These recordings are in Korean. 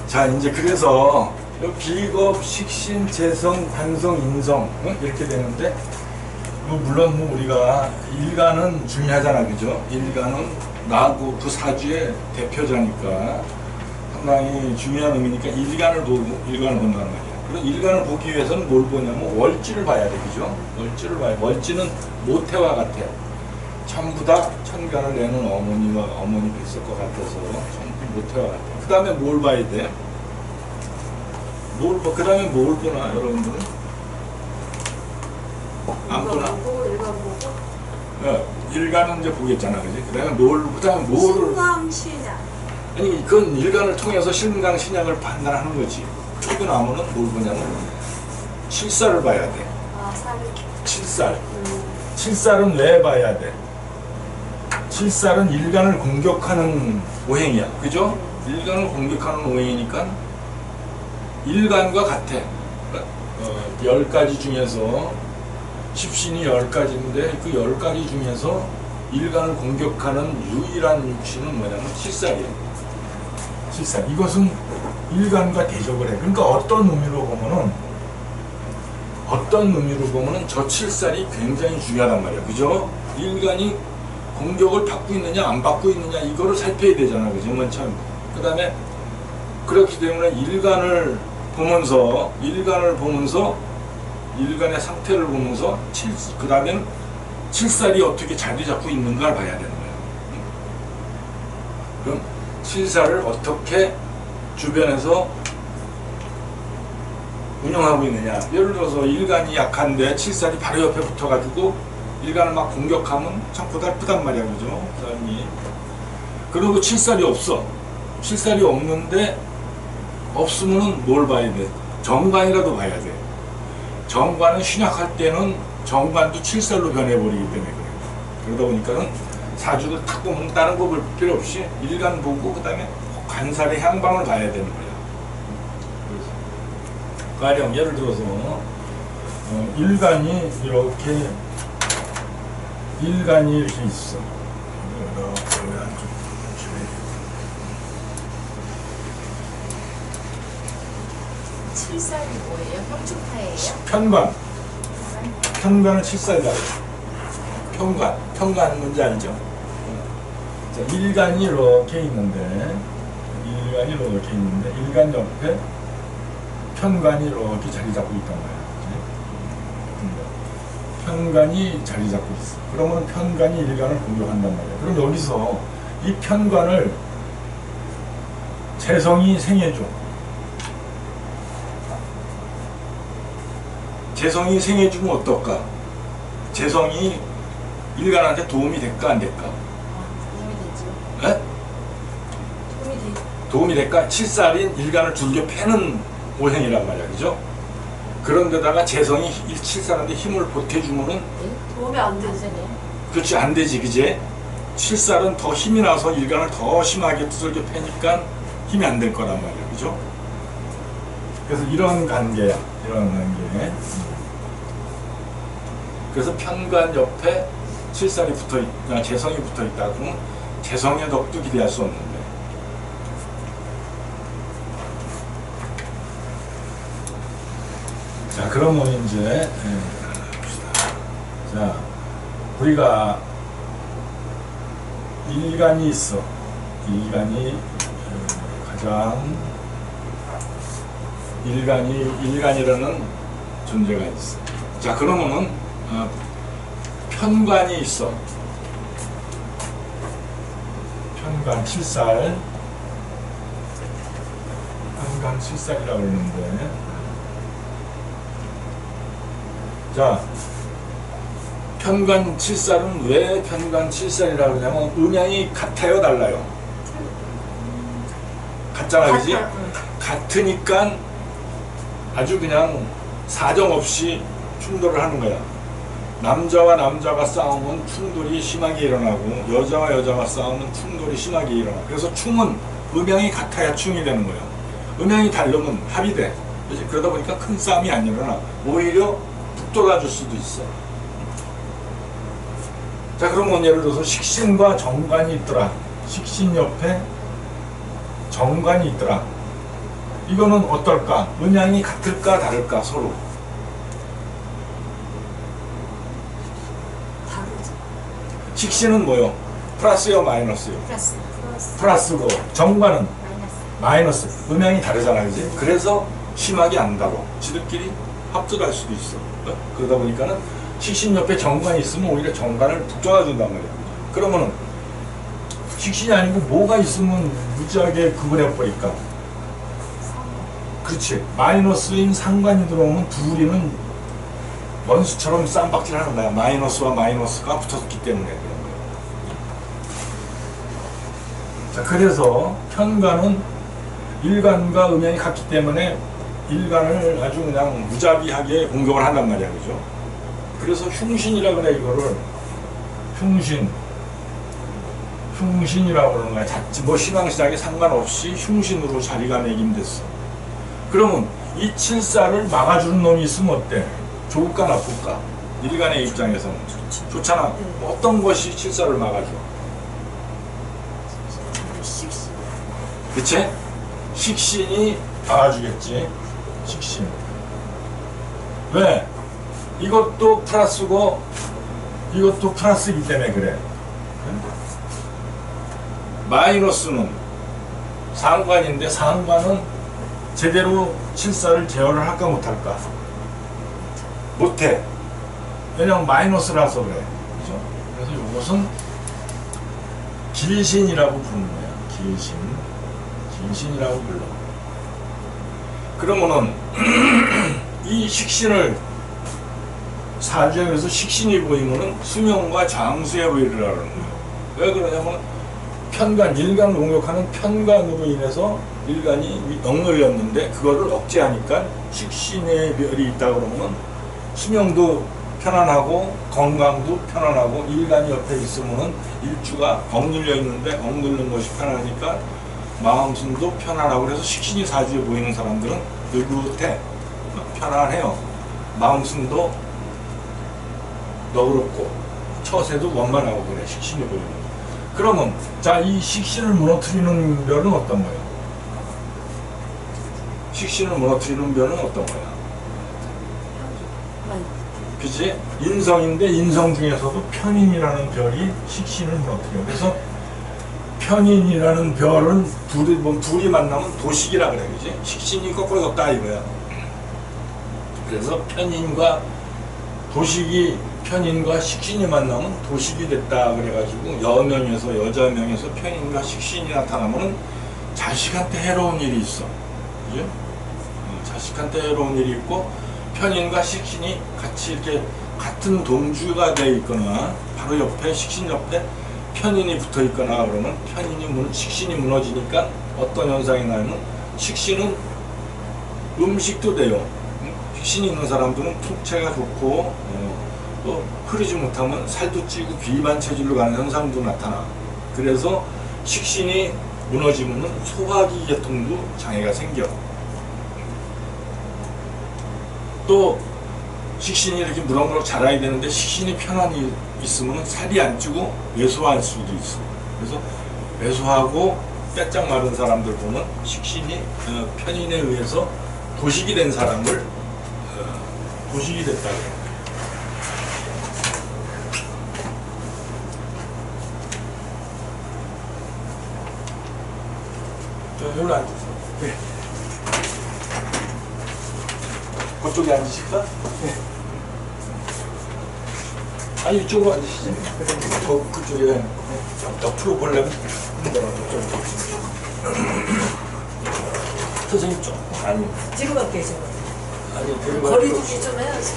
자, 이제 그래서 비겁, 식신, 재성, 관성, 인성 이렇게 되는데 물론 우리가 일간은 중요하잖아, 그죠? 일간은 나하고 그 사주의 대표자니까 상당히 중요한 의미니까 일간을 보고 일간을 본다는 말이야. 그럼 일간을 보기 위해서는 뭘 보냐면 월지를 봐야 돼, 그죠? 월지를 봐야 돼. 월지는 모태와 같아. 전부 다 천간을 내는 어머니 뵀을 것 같아서 전부 모태와 같아. 그 다음에 뭘 봐야 돼? 그 다음에 뭘 보나, 여러분들은? 안 보나? 일간 보고? 일간은 이제 보겠잖아, 그지? 그 다음에 그 다음에 뭐를. 신강신약. 아니, 그건 일간을 통해서 신강신약을 판단하는 거지. 초기 나오면은 뭘 보냐면, 칠살을 봐야 돼. 아, 살을. 칠살. 칠살은 왜 봐야 돼? 칠살은 일간을 공격하는 오행이야. 그죠? 일간을 공격하는 오행이니까 일간과 같아. 10가지 중에서 십신이 10가지인데 그 10가지 중에서 일간을 공격하는 유일한 육신은 뭐냐면 칠살이에요. 칠살. 이것은 일간과 대적을 해. 그러니까 어떤 의미로 보면은 저 칠살이 굉장히 중요하단 말이야. 그죠? 일간이 공격을 받고 있느냐 안 받고 있느냐 이거를 살펴야 되잖아. 그죠? 맨 처음. 그 다음에 그렇기 때문에 일간을 보면서 일간의 상태를 보면서 그 다음에는 칠살이 어떻게 자리 잡고 있는가를 봐야 되는 거예요. 그럼 칠살을 어떻게 주변에서 운영하고 있느냐. 예를 들어서 일간이 약한데 칠살이 바로 옆에 붙어가지고 일간을 막 공격하면 참 고달프단 말이야, 그죠? 사람이. 그리고 칠살이 없어. 칠살이 없는데 없으면은 뭘 봐야 돼? 정관이라도 봐야 돼. 정관은 신약할 때는 정관도 칠살로 변해버리기 때문에 그래. 그러다 보니까는 사주를 탁 보면 다른 거 볼 필요 없이 일간 보고 그 다음에 관살의 향방을 봐야 되는 거야. 가령 예를 들어서 일간이 이렇게 있어. 칠살이 뭐예요? 평축파예요? 편관은 칠살이다. 편관 뭔지 알죠? 자, 일간이 이렇게 있는데 일간 옆에 편관이 이렇게 자리 잡고 있단 말이야. 편관이 자리 잡고 있어. 그러면 편관이 일간을 공격한단 말이야. 그럼 여기서 이 편관을 재성이 생해줘. 재성이 생해주면 어떨까? 재성이 일간한테 도움이 될까 안 될까? 도움이 되죠. 에? 도움이 될까? 칠살인 일간을 둘겨 패는 오행이란 말이야, 그죠? 그런데다가 재성이 칠살한테 힘을 보태주면은 네? 도움이 안 되지. 그렇지, 안 되지, 그제? 칠살은 더 힘이 나서 일간을 더 심하게 두들겨 패니까 힘이 안 될 거란 말이야, 그죠? 그래서 이런 관계야, 이런 관계. 그래서 편관 옆에 칠살이 재성이 붙어 있다 그러면 재성의 덕도 기대할 수 없는데. 자, 그러면 이제 봅시다. 자, 우리가 일간이 있어. 일간이 가장 일간이라는 존재가 있어. 자, 그러면은 편관이 있어. 편관 칠살. 편관 칠살이라고 그러는데. 자, 편관 칠살은 왜 편관 칠살이라고 그러냐면 음양이 같아요, 달라요? 같잖아, 그지? 같으니까 아주 그냥 사정없이 충돌을 하는 거야. 남자와 남자가 싸우면 충돌이 심하게 일어나고 여자와 여자가 싸우면 충돌이 심하게 일어나. 그래서 충은 음양이 같아야 충이 되는 거예요. 음양이 다르면 합이 돼. 그치? 그러다 보니까 큰 싸움이 안 일어나. 오히려 북돋아줄 수도 있어. 자, 그러면 예를 들어서 식신과 정관이 있더라. 식신 옆에 정관이 있더라. 이거는 어떨까? 음양이 같을까 다를까 서로? 다르죠. 식신은 뭐요? 플러스요 마이너스요? 플러스. 플러스고 정관은 마이너스. 마이너스. 음양이 다르잖아, 그지? 그래서 심하게 안 다뤄. 지들끼리 합작할 수도 있어. 그러다 보니까는 식신 옆에 정관이 있으면 오히려 정관을 북돋아 준단 말이야. 그러면은 식신이 아니고 뭐가 있으면 무지하게 구분해 버릴까? 그렇지. 마이너스인 상관이 들어오면 둘이는 원수처럼 쌈박질 하는 거야. 마이너스와 마이너스가 붙었기 때문에 그런 거야. 자, 그래서 편관은 일간과 음양이 같기 때문에 일간을 아주 그냥 무자비하게 공격을 한단 말이야. 그죠? 그래서 흉신이라 그래, 이거를. 흉신이라고 그러는 거야. 자칫 뭐 신앙시장에 상관없이 흉신으로 자리가 매김됐어. 그러면 이 칠사를 막아주는 놈이 있으면 어때? 좋을까 나쁠까? 일간의 입장에서는 좋잖아. 어떤 것이 칠사를 막아줘? 식신. 그치? 식신이 막아주겠지. 식신. 왜? 이것도 플러스고 이것도 플러스이기 때문에 그래. 마이너스는 상관인데 상관은 제대로 칠사를 제어를 할까 못할까? 못해. 왜냐면 마이너스라서 그래. 그죠? 그래서 이것은 길신이라고 부르는 거야. 길신이라고 불러. 그러면은 이 식신을 사주에서 식신이 보이면은 수명과 장수에 보이더라는 거예요. 왜 그러냐면 편관, 일간을 공격하는 편관으로 인해서 일간이 억눌렸는데 그거를 억제하니까 식신의 별이 있다 그러면 수명도 편안하고 건강도 편안하고 일간이 옆에 있으면은 일주가 억눌려 있는데 억눌린 것이 편하니까 마음심도 편안하고 그래서 식신이 사주에 보이는 사람들은 느긋해 편안해요. 마음심도 너그럽고 처세도 원만하고 그래. 식신이 보이는 거. 그러면 자, 이 식신을 무너뜨리는 별은 어떤 거예요? 식신을 무너뜨리는 별은 어떤 거야? 그치? 인성인데 인성 중에서도 편인이라는 별이 식신을 무너뜨려. 그래서 편인이라는 별은 둘이 만나면 도식이라 그래. 그치? 식신이 거꾸로 섰다 이거야. 그래서 편인과 식신이 만나면 도식이 됐다 그래가지고 여명에서 여자명에서 편인과 식신이 나타나면 자식한테 해로운 일이 있어. 그죠? 자식한테 해로운 일이 있고 편인과 식신이 같이 이렇게 같은 동주가 돼 있거나 바로 옆에 식신 옆에 편인이 붙어 있거나 그러면 식신이 무너지니까 어떤 현상이 나면 식신은 음식도 돼요. 식신이 있는 사람들은 풍채가 좋고 또 흐르지 못하면 살도 찌고 비만 체질로 가는 현상도 나타나. 그래서 식신이 무너지면 소화기 계통도 장애가 생겨. 또 식신이 이렇게 무럭무럭 자라야 되는데 식신이 편안히 있으면 살이 안 찌고 왜소할 수도 있어. 그래서 왜소하고 빼짝 마른 사람들 보면 식신이 편인에 의해서 도식이 된 사람을 도식이 됐다 그래요. 여기 앉으세요. 네. 그쪽에 앉으실까? 네. 아니 이쪽으로 앉으시지. 그쪽에 옆으로 보려면 선생님 좀 아니 뒤로 갈게요, 제가. 아니 데려가 거리 두기 좀 해야지.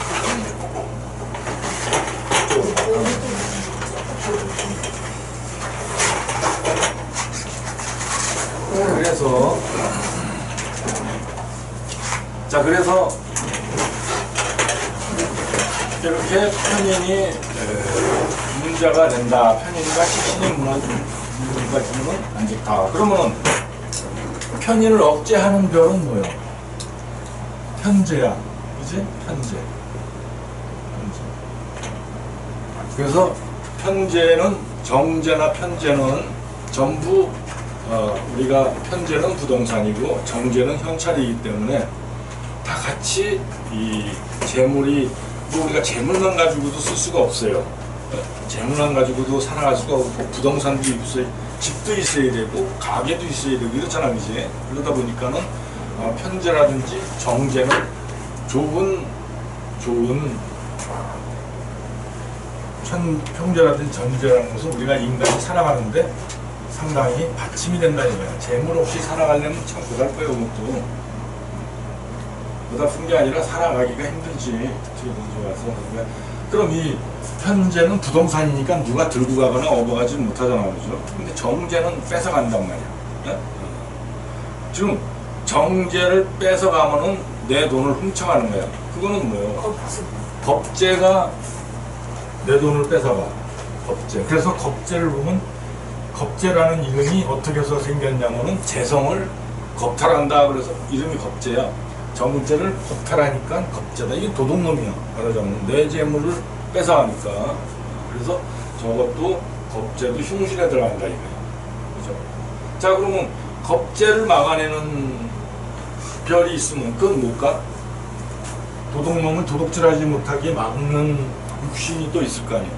그래서 이렇게 편인이 문제가 된다. 편인과 식신이 무너지면 안 좋다. 그러면 편인을 억제하는 별은 뭐예요? 편제야. 그지? 편제. 그래서 편제는 정제나 편제는 전부 우리가 편제는 부동산이고 정제는 현찰이기 때문에 다 같이 이 재물이 뭐 우리가 재물만 가지고도 쓸 수가 없어요. 재물만 가지고도 살아갈 수가 없고 부동산도 있어요. 집도 있어야 되고 가게도 있어야 되고 이렇잖아, 그지? 그러다 보니까는 편제라든지 정제는 좋은 평제라든지 정제라는 것은 우리가 인간이 살아가는데 상당히 받침이 된다는 거야. 재물 없이 살아가려면 참 고달퍼요, 그것도. 고달픈 게 아니라 살아가기가 힘들지. 어떻게 좋아서. 그럼 이 편제는 부동산이니까 누가 들고 가거나 업어가지 못하잖아, 그죠? 근데 정제는 뺏어간단 말이야. 네? 지금 정제를 뺏어가면은 내 돈을 훔쳐가는 거야. 그거는 뭐예요? 겁제가 내 돈을 뺏어가. 겁제. 그래서 겁제를 보면 겁제라는 이름이 어떻게 해서 생겼냐면은 재성을 겁탈한다. 그래서 이름이 겁제야. 정제를 겁탈하니까 겁제다. 이게 도둑놈이야. 말하자면 내 재물을 뺏어가니까. 그래서 저것도 겁제도 흉신에 들어간다 이거야. 그죠? 자, 그러면 겁제를 막아내는 별이 있으면 그건 뭘까? 도둑놈을 도둑질하지 못하게 막는 육신이 또 있을 거 아니야.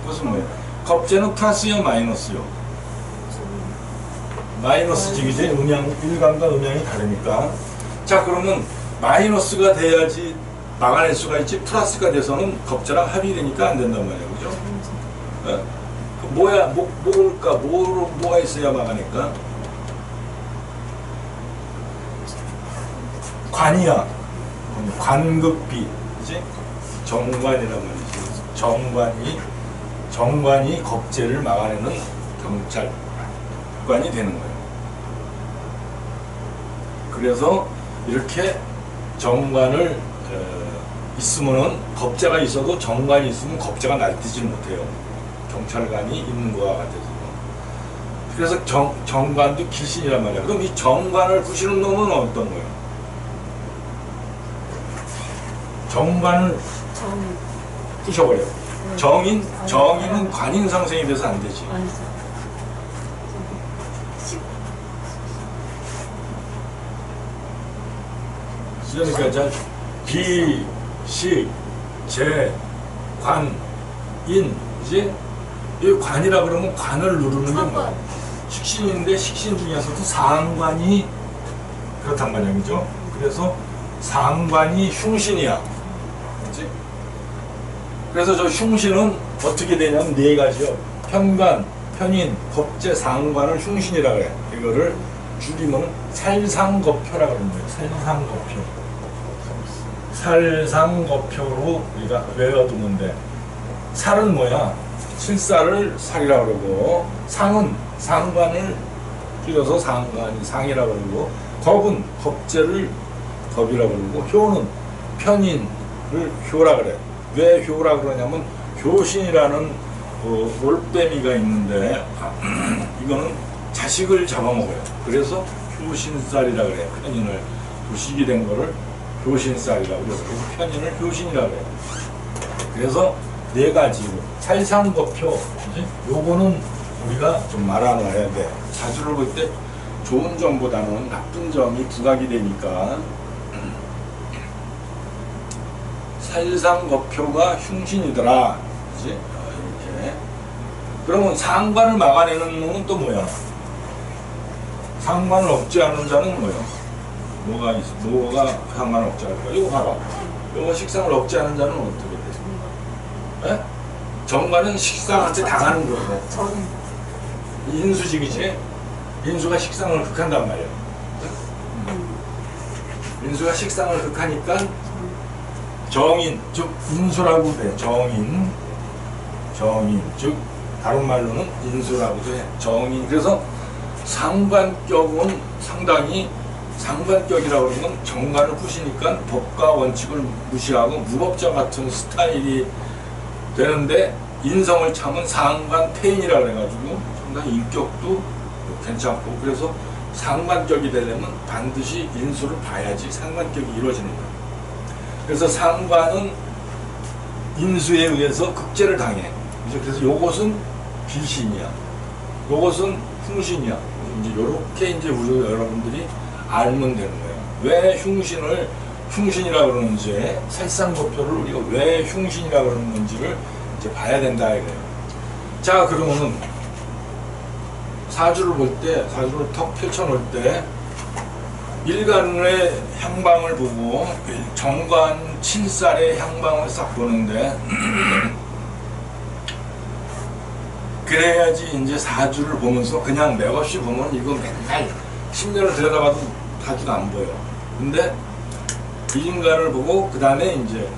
그것은 뭐예요? 겁제는 플러스요, 마이너스요? 마이너스지, 그지? 일간과 음양이 다르니까. 자, 그러면 마이너스가 돼야지 막아낼 수가 있지, 플러스가 돼서는 겁제랑 합의되니까 안 된단 말이야, 그죠? 네? 뭐야, 뭘까? 뭐가 있어야 막아낼까? 관이야. 관급비, 그지? 정관이란 말이지. 정관이 겁제를 막아내는 경찰관이 되는 거예요. 그래서 이렇게 정관을 있으면은 겁제가 있어도 정관이 있으면 겁제가 날뛰지 못해요. 경찰관이 있는 거와 같아서. 그래서 정관도 귀신이란 말이야. 그럼 이 정관을 부시는 놈은 어떤 거예요? 정관을 부셔버려. 정인은 관인상생이 돼서 안 되지. 그러니까 비, 식, 재, 관, 인, 이제 이 관이라 그러면 관을 누르는 게 뭐야? 식신인데 식신 중에서도 상관이 그렇단 말이야, 그죠? 그래서 상관이 흉신이야. 그렇지? 그래서 저 흉신은 어떻게 되냐면 네 가지요. 편관, 편인, 겁제, 상관을 흉신이라 그래. 이거를 줄이면 살상겁표라 그러는 거예요. 살상겁표. 살상겁표로 우리가 외워두는데, 살은 뭐야? 칠살을 살이라 그러고, 상은 상관을 줄여서 상이라 그러고, 겁은 겁제를 겁이라 그러고, 효는 편인을 효라 그래. 왜 효라 그러냐면 효신이라는 올빼미가 있는데 이거는 자식을 잡아먹어요. 그래서 효신살이라 그래. 편인을 도식이 된 거를 효신살이라고 그래서 편인을 효신이라 그래. 그래서 네 가지로 살상겁표, 요거는 우리가 좀 말아놔야 돼. 사주를 볼 때 좋은 점보다는 나쁜 점이 부각이 되니까. 살상겁표가 흉신이더라. 그지? 이렇게. 그러면 상관을 막아내는 놈은 또 뭐야? 상관을 억제하는 자는 뭐야? 뭐가 상관을 억제할까? 이거 봐봐. 이거 식상을 억제하는 자는 어떻게 돼? 에? 정관은 식상한테 당하는 거고. 인수직이지? 인수가 식상을 극한단 말이야. 인수가 식상을 극하니까 정인, 즉 인수라고 돼. 정인, 즉 다른 말로는 인수라고도 해. 정인. 그래서 상관격은 상당히 상관격이라고 그러면 정관을 부시니까 법과 원칙을 무시하고 무법자 같은 스타일이 되는데, 인성을 참은 상관태인이라 그래가지고 상당히 인격도 괜찮고, 그래서 상관격이 되려면 반드시 인수를 봐야지 상관격이 이루어지는 거야. 그래서 상관은 인수에 의해서 극제를 당해. 그래서 요것은 비신이야. 요것은 흉신이야. 이제 요렇게 이제 우리 여러분들이 알면 되는 거예요. 왜 흉신이라 그러는지, 살상법표를 우리가 왜 흉신이라 그러는 건지를 이제 봐야 된다 이거예요. 자, 그러면은 사주를 볼 때, 사주를 턱 펼쳐놓을 때 일간의 향방을 보고 정관 7살의 향방을 싹 보는데 그래야지 이제 사주를 보면서 그냥 맥없이 보면 이거 맨날 10년을 들여다봐도 사주가 안 보여. 근데 인간을 보고 그 다음에 이제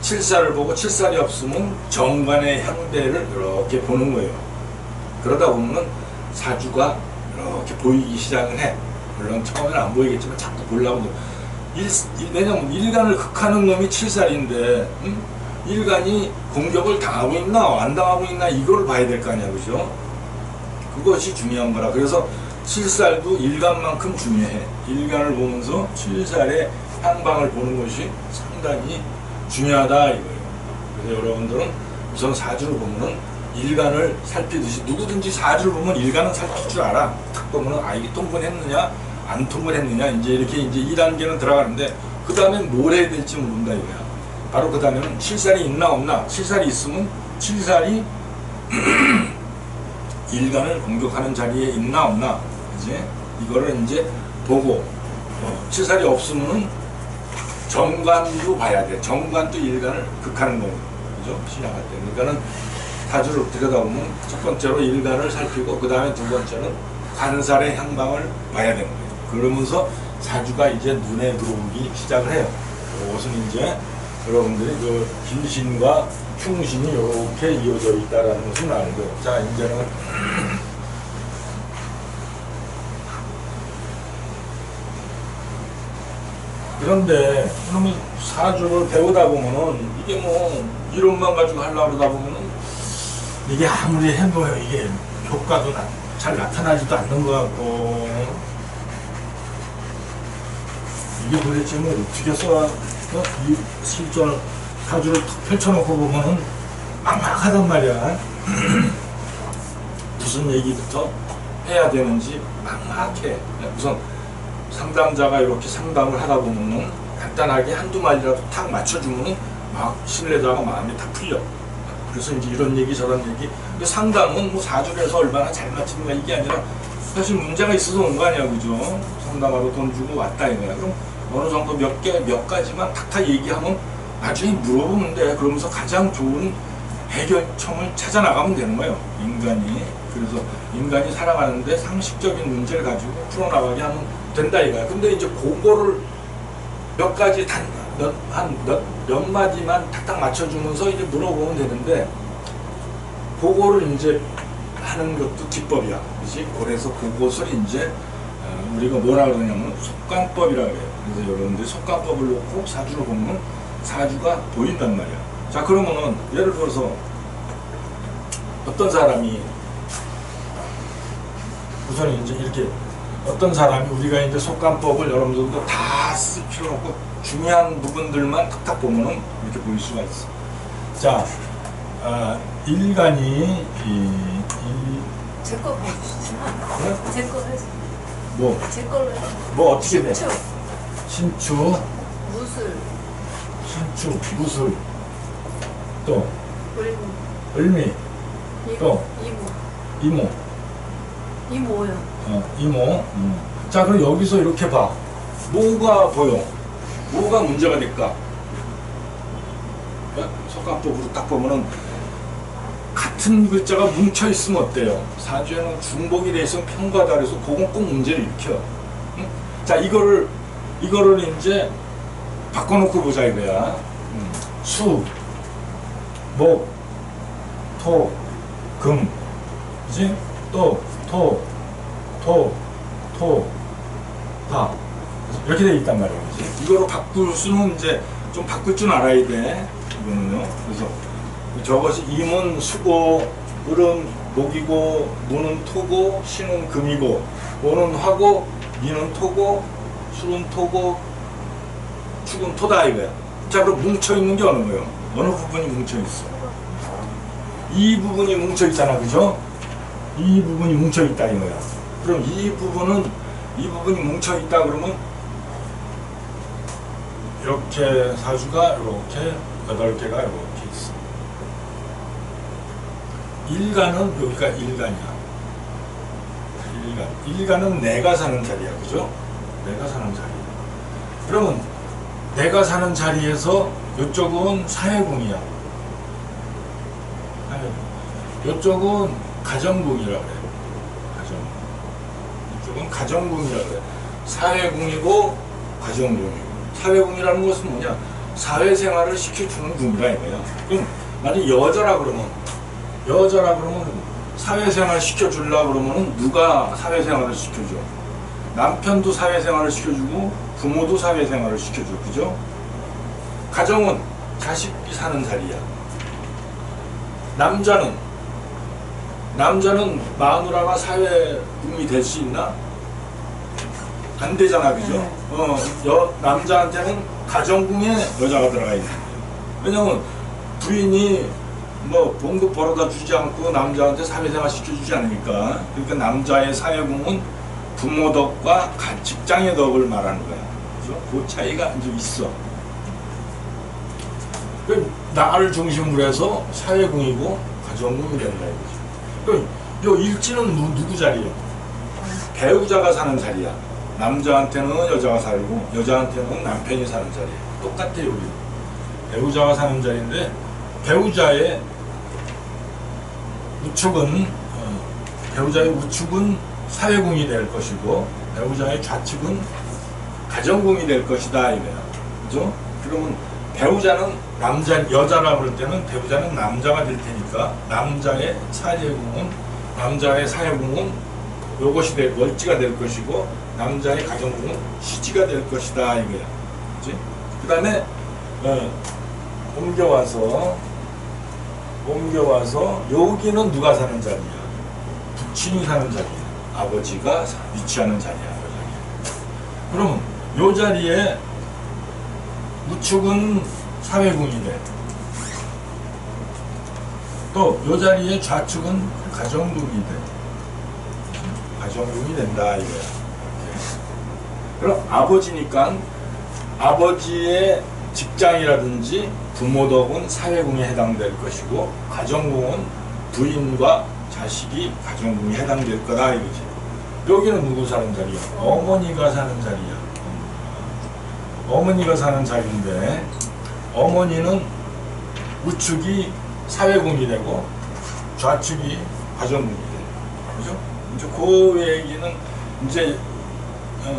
7살을 보고 7살이 없으면 정관의 향대를 이렇게 보는 거예요. 그러다 보면 사주가 이렇게 보이기 시작을 해. 물론 처음에는 안 보이겠지만 자꾸 보려고. 왜냐면 일간을 극하는 놈이 7살인데 일간이 공격을 당하고 있나 안 당하고 있나 이걸 봐야 될 거 아니야, 그죠? 그것이 중요한 거라. 그래서 7살도 일간만큼 중요해. 일간을 보면서 7살의 향방을 보는 것이 상당히 중요하다 이거예요. 그래서 여러분들은 우선 사주를 보면은 일간을 살피듯이 누구든지 사주를 보면 일간은 살필 줄 알아. 딱 보면은 이게 통근했느냐 안 통근했느냐 이제 이렇게 이제 2단계는 들어가는데 그 다음엔 뭘 해야 될지 모른다 이거야. 바로 그 다음에는 7살이 있나 없나. 7살이 있으면 7살이 일간을 공격하는 자리에 있나 없나. 이제 이거를 이제 보고 7살이 없으면은 정관도 봐야 돼. 정관도 일간을 극하는 거거든요. 그죠? 시작할 때. 그러니까는 사주를 들여다보면 첫 번째로 일간을 살피고 그 다음에 두 번째는 간살의 향방을 봐야 되는 거예요. 그러면서 사주가 이제 눈에 들어오기 시작을 해요. 그것은 이제 여러분들이 그 길신과 흉신이 이렇게 이어져 있다라는 것을 알고. 자, 이제는 그런데 그러면 사주를 배우다 보면은 이게 뭐 이론만 가지고 하려고 그러다 보면은 이게 아무리 해도 이게 효과도 잘 나타나지도 않는 것 같고 이게 도대체 뭐 어떻게 써야 이 실전 사주를 탁 펼쳐놓고 보면은 막막하단 말이야. 무슨 얘기부터 해야 되는지 막막해. 우선 상담자가 이렇게 상담을 하다 보면은 간단하게 한두 마디라도 탁 맞춰주면은 막 신뢰자가 마음이 탁 풀려. 그래서 이제 이런 얘기 저런 얘기. 근데 상담은 뭐 사주를 해서 얼마나 잘 맞추는가 이게 아니라 사실 문제가 있어서 온 거 아니야, 그죠? 상담하러 돈 주고 왔다 이거야. 그럼 어느 정도 몇 가지만 탁탁 얘기하면 나중에 물어보면 돼. 그러면서 가장 좋은 해결청을 찾아 나가면 되는 거예요, 인간이. 그래서 인간이 살아가는데 상식적인 문제를 가지고 풀어나가게 하면 된다 이거야. 근데 이제 그거를 몇 가지 몇 마디만 탁탁 맞춰주면서 이제 물어보면 되는데 그거를 이제 하는 것도 기법이야. 그렇지? 그래서 그것을 이제 우리가 뭐라 그러냐면 속관법이라고 해요. 그래서 여러분들이 속관법을 놓고 사주를 보면 사주가 보인단 말이야. 자, 그러면은 예를 들어서 어떤 사람이 우선 이제 이렇게 어떤 사람이 우리가 이제 속관법을 여러분들도 다 쓸 필요 없고 중요한 부분들만 탁탁 보면은 이렇게 보일 수가 있어. 자, 일간이 제 거 해주시죠. 네? 제 거 해주세요. 뭐? 제 걸로 해주세요. 뭐 어떻게 돼? 신축, 신축, 무술, 무술, 또 을미, 을미, 또 이모, 이모, 이모요. 이모. 자, 그럼 여기서 이렇게 봐. 뭐가 보여? 뭐가 문제가 될까? 속관법으로 딱 보면은 같은 글자가 뭉쳐 있으면 어때요? 사주에는 중복이 돼 있으면 편과다 그래서 그건 꼭 문제를 일으켜. 응? 자, 이거를 이제 바꿔놓고 보자 이거야. 수, 목, 토, 금, 그지? 또 토, 화. 이렇게 돼 있단 말이야, 그지? 이거로 바꿀 수는 이제 좀 바꿀 줄 알아야 돼. 이거는요. 그래서 저것이 임은 수고, 을은 목이고, 무는 토고, 신은 금이고, 오는 화고, 미는 토고, 수는 토고, 축은 토다 이거야. 자, 그럼 뭉쳐 있는 게 어느 거예요? 어느 부분이 뭉쳐 있어? 이 부분이 뭉쳐 있잖아, 그죠? 이 부분이 뭉쳐 있다 이거야. 그럼 이 부분이 뭉쳐 있다 그러면 이렇게 사주가 이렇게 8개가 이렇게 있어. 일간은 여기가 일간이야. 일간은 내가 사는 자리야, 그죠? 내가 사는 자리. 그러면 내가 사는 자리에서 이쪽은 사회궁이야. 이쪽은 가정궁이라고 그래. 가정궁. 이쪽은 가정궁이라고 그래. 사회궁이고 가정궁이고. 사회궁이라는 것은 뭐냐? 사회생활을 시켜주는 궁이라 이거야. 그럼 만약 여자라 그러면 사회생활 시켜주려고 그러면 누가 사회생활을 시켜줘? 남편도 사회생활을 시켜주고 부모도 사회생활을 시켜줘. 그죠? 가정은 자식이 사는 자리야. 남자는 마누라가 사회궁이 될 수 있나? 안 되잖아, 그죠? 남자한테는 가정궁에 여자가 들어가 있는 거예요. 왜냐면 부인이 뭐 봉급 벌어다 주지 않고 남자한테 사회생활 시켜주지 않으니까. 그러니까 남자의 사회궁은 부모 덕과 직장의 덕을 말하는 거야. 그죠? 그 차이가 좀 있어. 나를 중심으로 해서 사회궁이고 가정궁이 된다 이거지. 그럼 요 일지는 누구 자리야? 배우자가 사는 자리야. 남자한테는 여자가 살고 여자한테는 남편이 사는 자리야. 똑같아 여기. 배우자가 사는 자리인데 배우자의 우측은 사회궁이 될 것이고 배우자의 좌측은 가정궁이 될 것이다 이거야. 그죠? 그러면 배우자는 여자라 그럴 때는 배우자는 남자가 될 테니까 남자의 사회궁은 요것이 월지가 될 것이고 남자의 가정궁은 시지가 될 것이다 이거야. 그치? 그 다음에 옮겨와서 여기는 누가 사는 자리야? 부친이 사는 자리야. 아버지가 위치하는 자리야. 그러면 요 자리에 우측은 사회궁이 돼. 또 요 자리에 좌측은 가정궁이 돼. 가정궁이 된다 이거야. 그럼 아버지니까 아버지의 직장이라든지 부모덕은 사회궁에 해당될 것이고 가정궁은 부인과 자식이 가정궁에 해당될 거다 이거지. 여기는 누구 사는 자리야? 어머니가 사는 자리야. 어머니가 사는 자리인데 어머니는 우측이 사회궁이 되고 좌측이 가정궁이 돼. 그죠? 이제 그 얘기는 이제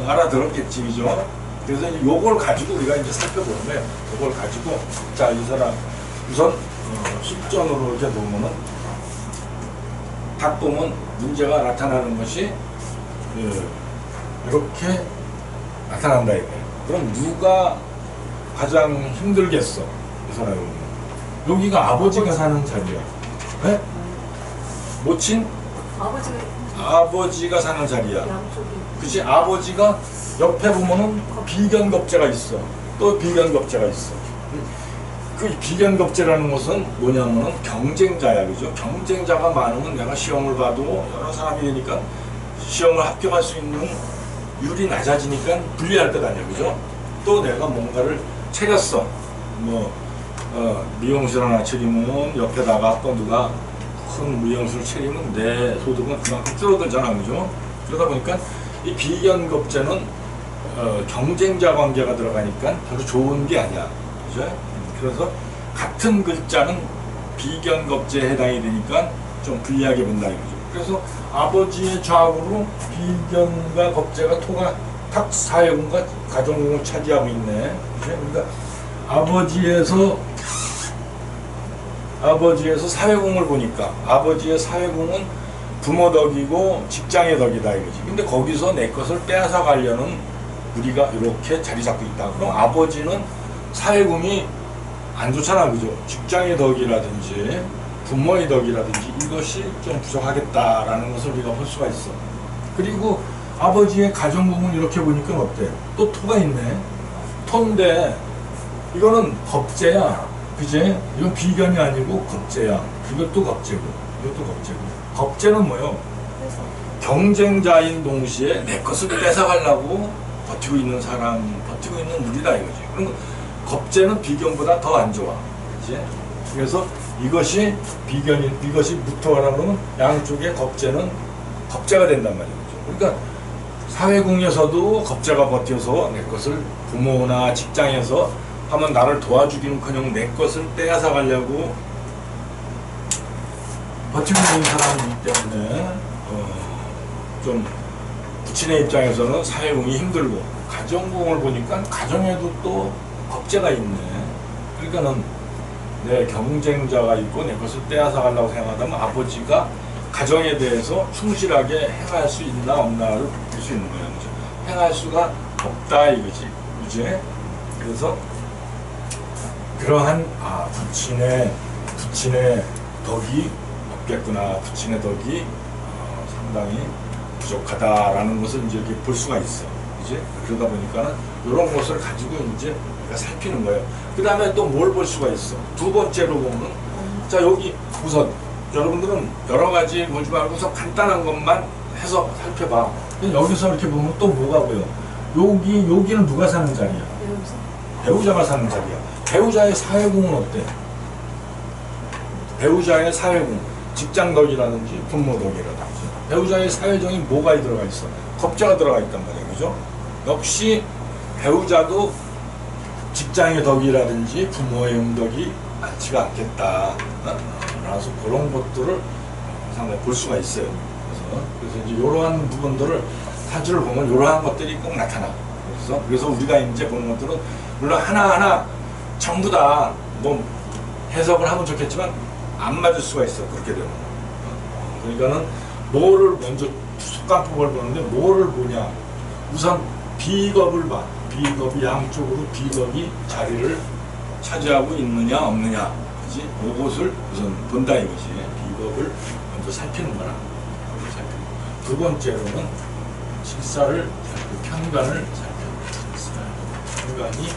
알아들었겠지, 그죠? 그래서 이제 요걸 가지고 우리가 이제 살펴보는 거예요. 요걸 가지고 자, 이 사람 우선 실전으로 이렇게 보면은 딱 보면 문제가 나타나는 것이 이렇게 나타난다 이거예요. 그럼 누가 가장 힘들겠어? 이 사람이 여기가 아버지가 사는 자리야. 네? 모친? 아버지가 사는 자리야. 그치? 아버지가 옆에 보면은 비견겁제가 있어. 또 비견겁제가 있어. 그 비견겁제라는 것은 뭐냐면은 경쟁자야, 그죠? 경쟁자가 많으면 내가 시험을 봐도 여러 사람이 되니까 시험을 합격할 수 있는 율이 낮아지니까 불리할 것 아니야, 그죠? 또 내가 뭔가를 차렸어. 미용실 하나 차리면 옆에다가 또 누가 큰 미용실을 차리면 내 소득은 그만큼 줄어들잖아, 그죠? 그러다 보니까 이 비견겁제는 경쟁자 관계가 들어가니까 별로 좋은 게 아니야, 그죠? 그래서 같은 글자는 비견겁제에 해당이 되니까 좀 불리하게 본다 이거죠. 그래서 아버지의 좌우로 비견과 겁제가 토가 탁 사회궁과 가정궁을 차지하고 있네. 그러니까 아버지에서 사회궁을 보니까 아버지의 사회궁은 부모 덕이고 직장의 덕이다 이거지. 근데 거기서 내 것을 빼앗아 가려는 우리가 이렇게 자리 잡고 있다. 그럼 아버지는 사회궁이 안 좋잖아, 그죠? 직장의 덕이라든지 부모의 덕이라든지 이것이 좀 부족하겠다라는 것을 우리가 볼 수가 있어. 그리고 아버지의 가정궁은 이렇게 보니까 어때? 또 토가 있네. 토인데 이거는 겁제야, 그지? 이건 비견이 아니고 겁제야. 이것도 겁제고 이것도 겁제고. 겁제는 뭐요? 경쟁자인 동시에 내 것을 뺏어가려고 버티고 있는 사람, 버티고 있는 우리다 이거지. 그럼 겁재는 비견보다 더 안 좋아. 그치? 그래서 이것이 비견인, 이것이 무토하라 그러면 양쪽에 겁재는 겁재가 된단 말이죠. 그러니까 사회궁에서도 겁재가 버텨서 내 것을 부모나 직장에서 하면 나를 도와주기는커녕 내 것을 빼앗아 가려고 버티고 있는 사람이기 때문에 좀 부친의 입장에서는 사회궁이 힘들고 가정궁을 보니까 가정에도 또 겁재가 있네. 그러니까는 내 경쟁자가 있고 내 것을 빼앗아 가려고 생각하다면 아버지가 가정에 대해서 충실하게 행할 수 있나 없나를 볼 수 있는 거예요. 그죠? 행할 수가 없다 이거지. 그지? 그래서 그러한 부친의 덕이 없겠구나. 부친의 덕이 상당히 부족하다라는 것을 이제 이렇게 볼 수가 있어. 그지? 그러다 보니까는 이런 것을 가지고 이제 우리가 살피는 거예요. 그 다음에 또 뭘 볼 수가 있어. 두 번째로 보면, 자, 여기 우선 여러분들은 여러 가지 보지 말고서 간단한 것만 해서 살펴봐. 여기서 이렇게 보면 또 뭐가 보여? 여기는 누가 사는 자리야? 배우자가 사는 자리야. 배우자의 사회궁은 어때? 배우자의 사회궁, 직장덕이라든지 부모덕이라든지 배우자의 사회적인 뭐가 들어가 있어? 겁재가 들어가 있단 말이야. 그죠? 역시 배우자도 직장의 덕이라든지 부모의 음덕이 많지가 않겠다. 그래서 그런 것들을 상당히 볼 수가 있어요. 그래서 이제 이러한 부분들을 사주를 보면 이러한 것들이 꼭 나타나. 그래서 우리가 이제 보는 것들은 물론 하나하나 전부 다 뭐 해석을 하면 좋겠지만 안 맞을 수가 있어. 그렇게 되면. 그러니까는 뭐를 먼저 속간법을 보는데 뭐를 보냐. 우선 비겁을 봐. 비겁이 양쪽으로 비겁이 자리를 차지하고 있느냐 없느냐. 그지? 그것을 우선 본다 이것이. 비겁을 먼저 살피는 거라. 두 번째로는 실사를 살피고 편관을 살펴. 편관이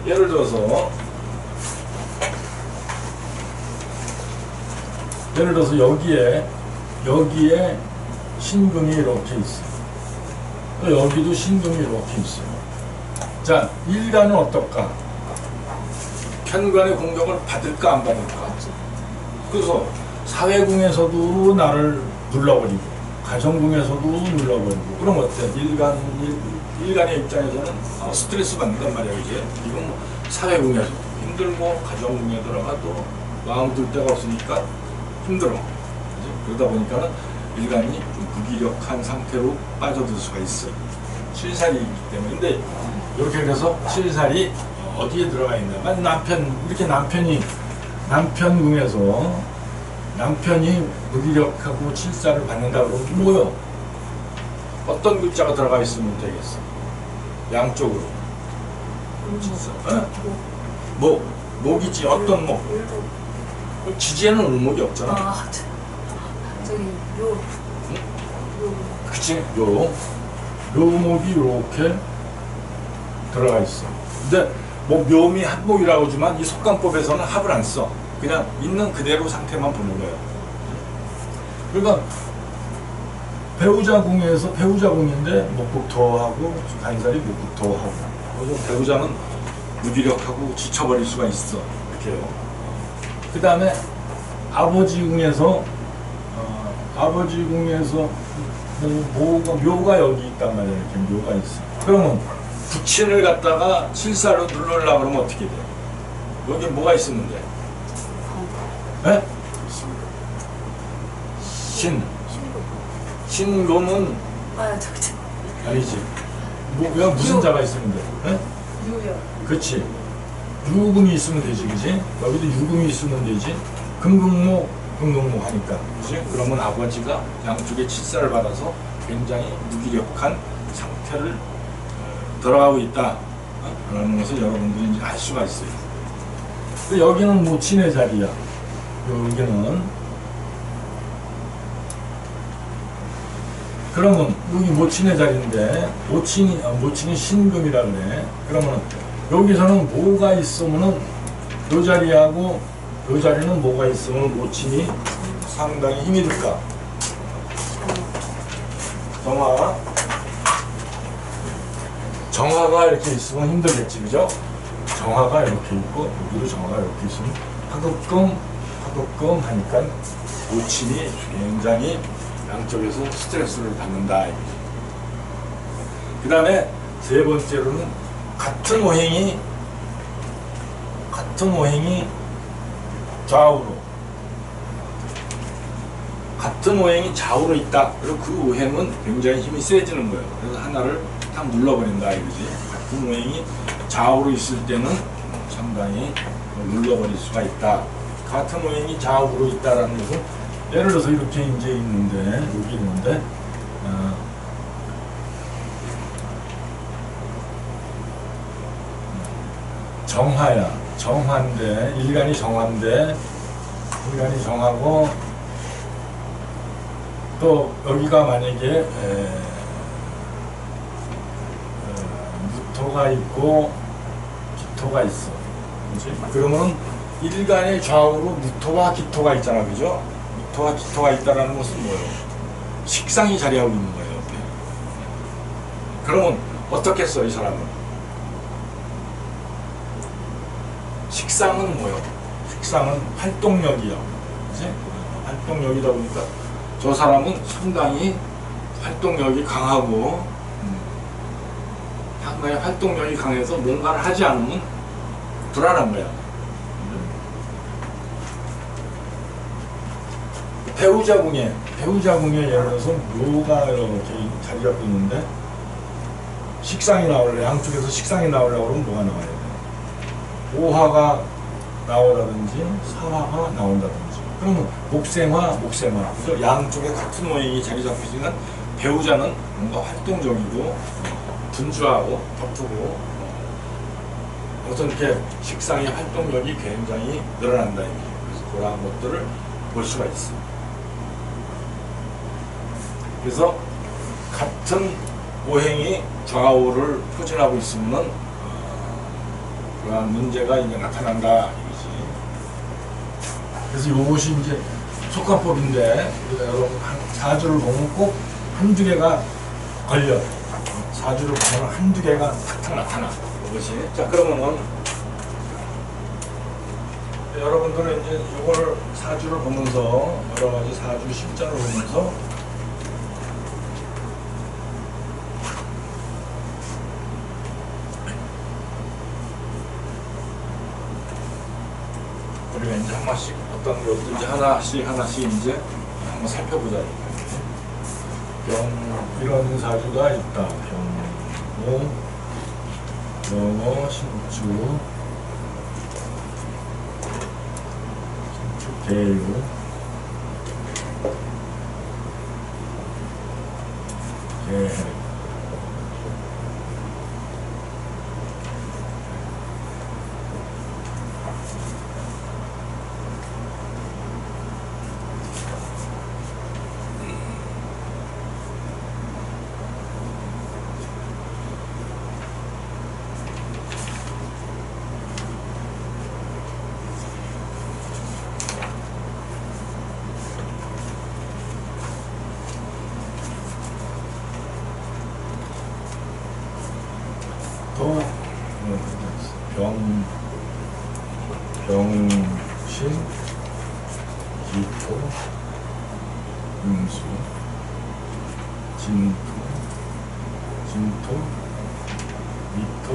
예를 들어서 여기에 신금이 이렇게 있어. 여기도 신금이 이렇게 있어. 자, 일간은 어떨까? 편관의 공격을 받을까 안 받을까? 그래서 사회궁에서도 나를 눌러버리고 가정궁에서도 눌러버리고 그럼 어때? 일간의 입장에서는 스트레스 받는단 말이야. 이제 이건 뭐 사회궁에서 힘들고 가정궁에 들어가도 마음 둘 데가 없으니까 힘들어. 그치? 그러다 보니까는 일간이 좀 무기력한 상태로 빠져들 수가 있어. 실살이기 때문에. 근데 이렇게 돼서 실살이 어디에 들어가 있냐면 이렇게 남편궁에서 남편이 무기력하고 칠사를 받는다 그러면 뭐요? 어떤 글자가 들어가 있으면 되겠어? 양쪽으로. 칠사. 목이지. 어떤 목? 지지에는 을목이 없잖아. 저기 그치? 묘목이 이렇게 들어가 있어. 근데 뭐 묘미 합목이라고 하지만 이 속간법에서는 합을 안 써. 그냥 있는 그대로 상태만 보는 거예요. 그러니까 배우자궁인데 목국토하고 간살이 목국토하고. 그래서 배우자는 무기력하고 지쳐버릴 수가 있어. 이렇게요. 그 다음에 아버지궁에서 묘가 여기 있단 말이야. 이렇게 묘가 있어. 그러면 부친을 갖다가 칠사로 누르려고 그러면 어떻게 돼? 여기 뭐가 있으면 돼? 에? 신금은 아니지. 왜 무슨 자가 있으면 돼? 에? 유요. 그렇지. 유금이 있으면 되지, 그지? 여기도 유금이 있으면 되지. 금금목 하니까, 그지? 그러면 아버지가 양쪽에 칠사를 받아서 굉장히 무기력한 상태를 들어가고 있다. 라는 것을 여러분들이 이제 알 수가 있어요. 근데 여기는 모친의 자리야. 여기는. 그러면 여기 모친의 자리인데, 모친이 신금이라 그래. 그러면 여기서는 뭐가 있으면은 요 자리하고 요 자리는 뭐가 있으면 모친이 상당히 힘이 들까? 정화. 정화가 이렇게 있으면 힘들겠지, 그죠? 정화가 이렇게 있고, 여기도 정화가 이렇게 있으면 하급금 하니까 고침이 굉장히 양쪽에서 스트레스를 받는다. 그 다음에 세 번째로는 같은 오행이 좌우로 있다. 그리고 그 오행은 굉장히 힘이 세지는 거예요. 그래서 하나를 딱 눌러버린다 이거지. 같은 오행이 좌우로 있을 때는 상당히 눌러버릴 수가 있다. 같은 오행이 좌우로 있다라는 것은 예를 들어서 이렇게 이제 있는데 여기 있는데 정화인데 일간이 정하고 또 여기가 만약에 무토가 있고 기토가 있어. 그치? 그러면 일간의 좌우로 무토와 기토가 있잖아, 그죠? 무토와 기토가 있다라는 것은 뭐예요? 식상이 자리하고 있는 거예요, 옆에. 그러면 어떻게 써, 이 사람은? 식상은 뭐예요? 식상은 활동력이요. 그치? 활동력이다 보니까 저 사람은 상당히 활동력이 강하고, 상당히 활동력이 강해서 뭔가를 하지 않으면 불안한 거야. 배우자궁에 예를 들어서 묘가 이렇게 자리 잡고 있는데 식상이 나오려, 양쪽에서 식상이 나오려고 그러면 뭐가 나와야 돼? 오화가 나오라든지 사화가 나온다든지. 그러면 목생화, 그죠? 양쪽에 같은 오행이 자리 잡고 있으면 배우자는 뭔가 활동적이고 분주하고 바쁘고 어떤 이렇게 식상의 활동력이 굉장히 늘어난다. 그래서 그러한 것들을 볼 수가 있습니다. 그래서 같은 오행이 좌우를 포진하고 있으면 그러한 문제가 이제 나타난다 이거지. 그래서 이것이 이제 속관법인데 여러분 사주를 보면 꼭 한두 개가 걸려. 사주를 보면 한두 개가 탁탁 나타나. 이것이. 자, 그러면은 여러분들은 이제 이걸 사주를 보면서 여러 가지 사주 실전을 보면서 우리가 이제 한 번씩 어떤 것든지 하나씩 이제 한번 살펴보자. 이런 사주가 있다. 병호, 신축, 개유, 계획. 병신, 기토, 음수, 진토, 미토,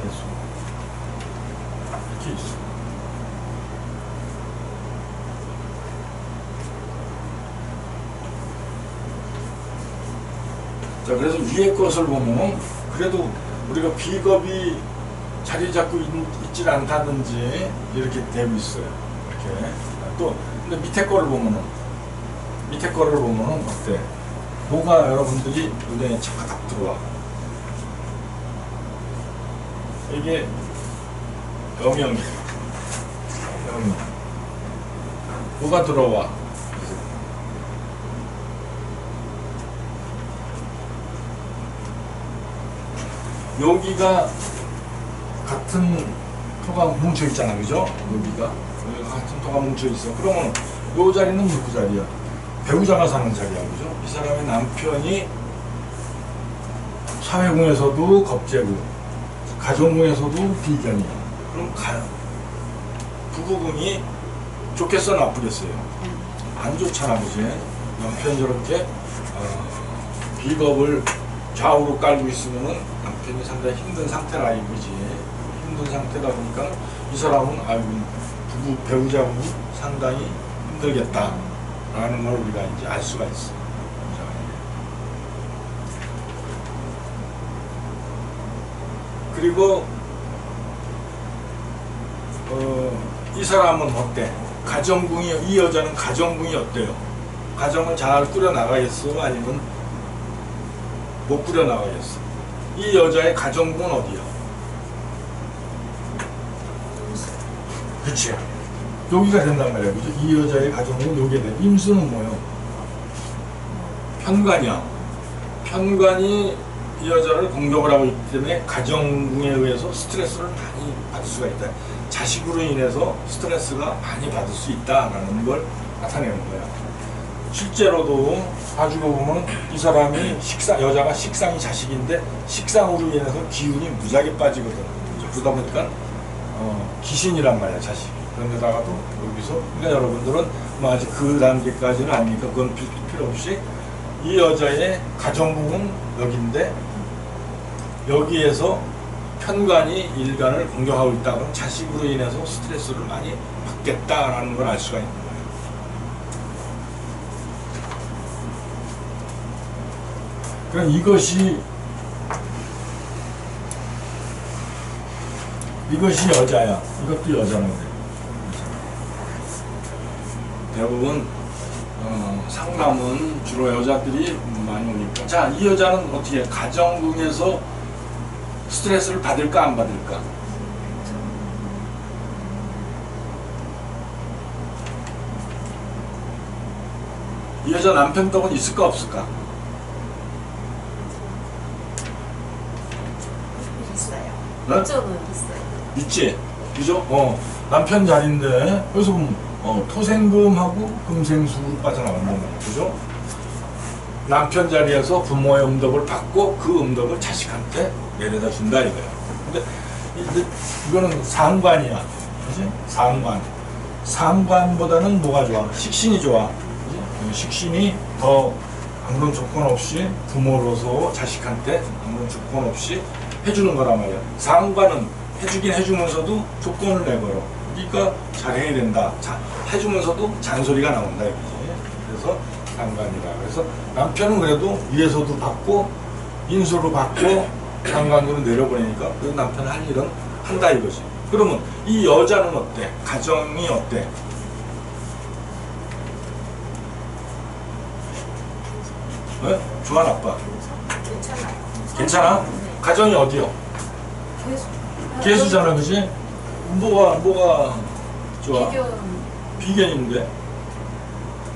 해수 이렇게 있어. 자, 그래서 위에 것을 보면 그래도 우리가 비겁이 자리 잡고 있질 않다든지 이렇게 되고 있어요. 이렇게. 또 근데 밑에 거를 보면은 어때? 뭐가 여러분들이 눈에 착각 들어와. 이게 영영이에요. 뭐가 들어와? 여기가 같은 토가 뭉쳐 있잖아, 그죠? 여기가 같은 토가 뭉쳐 있어. 그러면 요 자리는 무슨 자리야? 배우자가 사는 자리야, 그죠? 이 사람의 남편이 사회궁에서도 겁재고 가정궁에서도 비견이야. 그럼 부부궁이 좋겠어, 나쁘겠어요? 안 좋잖아, 그지? 남편이 저렇게 비겁을 좌우로 깔고 있으면은 남편이 상당히 힘든 상태라 이거지. 힘든 상태다 보니까 이 사람은 아이고 부부 배우자분이 상당히 힘들겠다라는 걸 우리가 이제 알 수가 있어. 그리고 이 사람은 어때? 가정궁이, 이 여자는 가정궁이 어때요? 가정을 잘 꾸려나가겠어? 아니면 못 꾸려나가겠어? 이 여자의 가정궁은 어디야? 그치? 여기가 된단 말이야, 그죠? 이 여자의 가정궁은 여기에 돼. 임수는 뭐예요? 편관이야. 편관이 이 여자를 공격을 하고 있기 때문에 가정궁에 의해서 스트레스를 많이 받을 수가 있다. 자식으로 인해서 스트레스가 많이 받을 수 있다라는 걸 나타내는 거야. 실제로도 봐주고 보면 이 사람이 여자가 식상이 자식인데 식상으로 인해서 기운이 무지하게 빠지거든. 그러다 보니까 귀신이란 말이야, 자식이. 그런데다가도 여기서, 그러니까 여러분들은 뭐 아직 그 단계까지는 아니니까 그건 필요 없이 이 여자의 가정궁은 여기인데 여기에서 편관이 일간을 공격하고 있다. 그럼 자식으로 인해서 스트레스를 많이 받겠다라는 걸 알 수가 있는 거예요. 그럼 이것이 여자야. 이것도 여자인데 대부분 상담은 주로 여자들이 많이 오니까. 자, 이 여자는 어떻게 가정궁에서 스트레스를 받을까 안 받을까? 이 여자 남편 덕은 있을까 없을까? 있어요. 네? 이쪽은 있어요. 있지? 그죠? 남편 자리인데 여기서 토생금하고 금생수로 빠져나간단 말이야. 그죠? 남편 자리에서 부모의 음덕을 받고 그 음덕을 자식한테 내려다 준다 이거야. 근데 이거는 상관이야. 그지? 상관보다는 뭐가 좋아? 식신이 좋아. 그지? 식신이 더 아무런 조건 없이 부모로서 자식한테 아무런 조건 없이 해주는 거란 말이야. 상관은 해주긴 해주면서도 조건을 내걸어. 그러니까 잘해야 된다. 해주면서도 잔소리가 나온다 이거지. 그래서 상관이라. 그래서 남편은 그래도 위에서도 받고 인수로 받고 상관으로 내려보내니까 그 남편 할 일은 한다 이거지. 그러면 이 여자는 어때? 가정이 어때? 네? 좋아 나빠? 괜찮아요. 괜찮아? 네. 가정이 어디요? 개수잖아, 그지? 뭐가 좋아? 비견인데.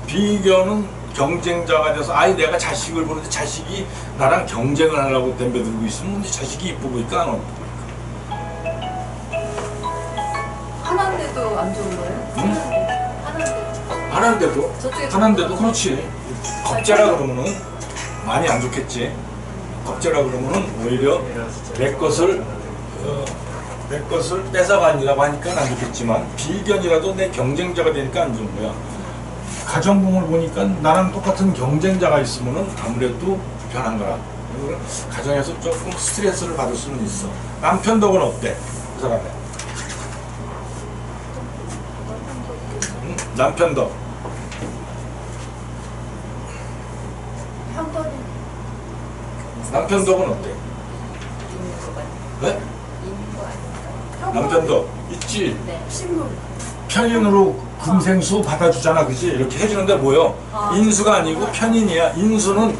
비견은 경쟁자가 돼서 내가 자식을 보는데 자식이 나랑 경쟁을 하려고 덤벼들고 있으면 근데 자식이 이쁘 보니까 안 이쁘 하나인데도 안 좋은 거예요? 응? 하나인데도. 하나인데도 그렇지. 겁재라 그러면은 많이 안 좋겠지. 겁재라 그러면은 오히려 내 것을 뺏어가려고 하니까 안 좋겠지만 비견이라도 내 경쟁자가 되니까 안 좋은 거야. 가정궁을 보니까 나랑 똑같은 경쟁자가 있으면은 아무래도 불편한 거라. 가정에서 조금 스트레스를 받을 수는 있어. 남편 덕은 어때? 그 사람의 남편 덕. 남편 덕은 어때? 네? 남편 덕 있지. 네. 신문. 편인으로 금생수 받아주잖아, 그지? 이렇게 해주는데 뭐요? 인수가 아니고 편인이야. 인수는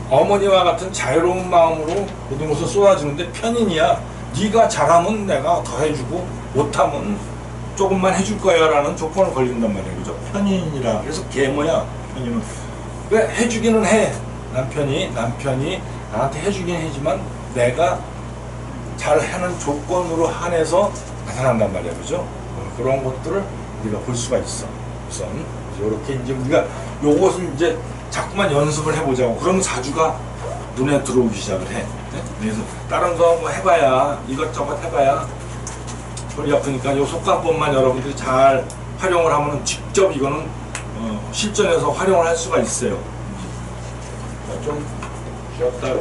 어머니와 같은 자유로운 마음으로 모든 것을 쏟아주는데 편인이야. 네가 잘하면 내가 더 해주고 못하면 조금만 해줄 거야 라는 조건을 걸린단 말이야, 그죠? 편인이라. 그래서 계모야, 편인은. 왜 해주기는 해. 남편이 나한테 해주긴 하지만 내가 잘하는 조건으로 한해서 나타난단 말이야, 그죠? 그런 것들을 우리가 볼 수가 있어. 우선 이렇게 이제 우리가 요것은 이제 자꾸만 연습을 해보자고. 그러면 자주가 눈에 들어오기 시작을 해. 네? 그래서 다른 거 뭐 해봐야 이것저것 해봐야 허리 아프니까 요 속관법만 여러분들이 잘 활용을 하면은 직접 이거는 실전에서 활용을 할 수가 있어요. 좀 쉬었다가